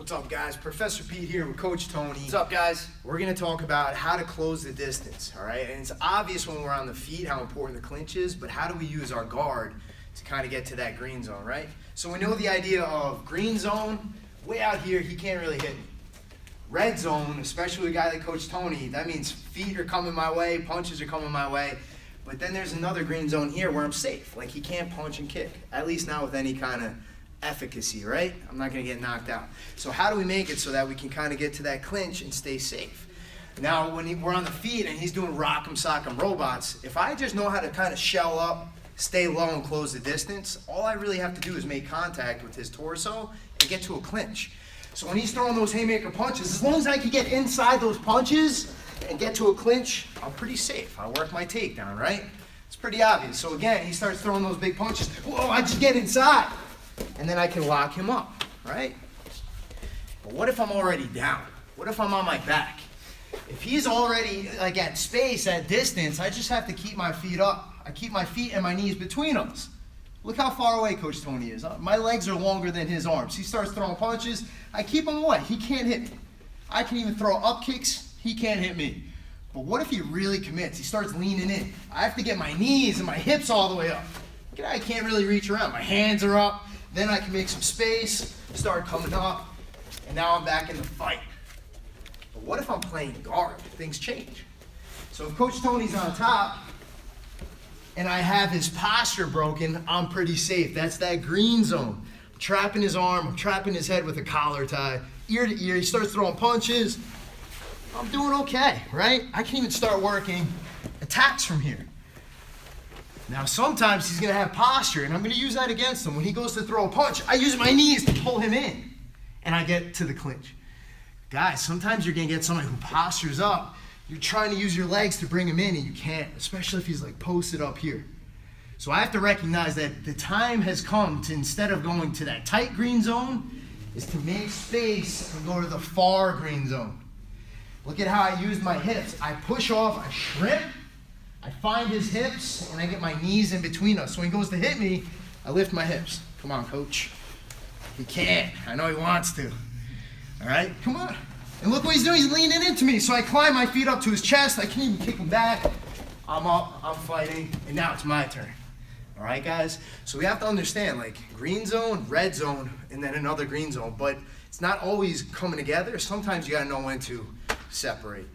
What's up, guys? Professor Pete here with Coach Tony. What's up, guys? We're going to talk about how to close the distance, all right? And it's obvious when we're on the feet how important the clinch is, but how do we use our guard to kind of get to that green zone, right? So we know the idea of green zone, way out here, he can't really hit me. Red zone, especially a guy like Coach Tony, that means feet are coming my way, punches are coming my way. But then there's another green zone here where I'm safe. Like, he can't punch and kick, at least not with any kind of efficacy, right? I'm not going to get knocked out. So how do we make it so that we can kind of get to that clinch and stay safe? Now, when we're on the feet and he's doing rock'em sock'em robots, if I just know how to kind of shell up, stay low, and close the distance, all I really have to do is make contact with his torso and get to a clinch. So when he's throwing those haymaker punches, as long as I can get inside those punches and get to a clinch, I'm pretty safe. I work my takedown, right? It's pretty obvious. So again, he starts throwing those big punches. Whoa, I just get inside. And then I can lock him up, right? But what if I'm already down? What if I'm on my back? If he's already like at space, at distance, I just have to keep my feet up. I keep my feet and my knees between us. Look how far away Coach Tony is. My legs are longer than his arms. He starts throwing punches. I keep him away. He can't hit me. I can even throw up kicks. He can't hit me. But what if he really commits? He starts leaning in. I have to get my knees and my hips all the way up. I can't really reach around. My hands are up. Then I can make some space, start coming up, and now I'm back in the fight. But what if I'm playing guard? Things change. So if Coach Tony's on top and I have his posture broken, I'm pretty safe. That's that green zone. I'm trapping his arm, I'm trapping his head with a collar tie, ear to ear. He starts throwing punches. I'm doing okay, right? I can even start working attacks from here. Now, sometimes he's going to have posture, and I'm going to use that against him. When he goes to throw a punch, I use my knees to pull him in, and I get to the clinch. Guys, sometimes you're going to get somebody who postures up. You're trying to use your legs to bring him in, and you can't, especially if he's like posted up here. So I have to recognize that the time has come to, instead of going to that tight green zone, is to make space and go to the far green zone. Look at how I use my hips. I push off, I shrimp, I find his hips, and I get my knees in between us. So when he goes to hit me, I lift my hips. Come on, coach. He can't. I know he wants to. All right? Come on. And look what he's doing. He's leaning into me. So I climb my feet up to his chest. I can't even kick him back. I'm up. I'm fighting. And now it's my turn. All right, guys? So we have to understand, like, green zone, red zone, and then another green zone. But it's not always coming together. Sometimes you got to know when to separate.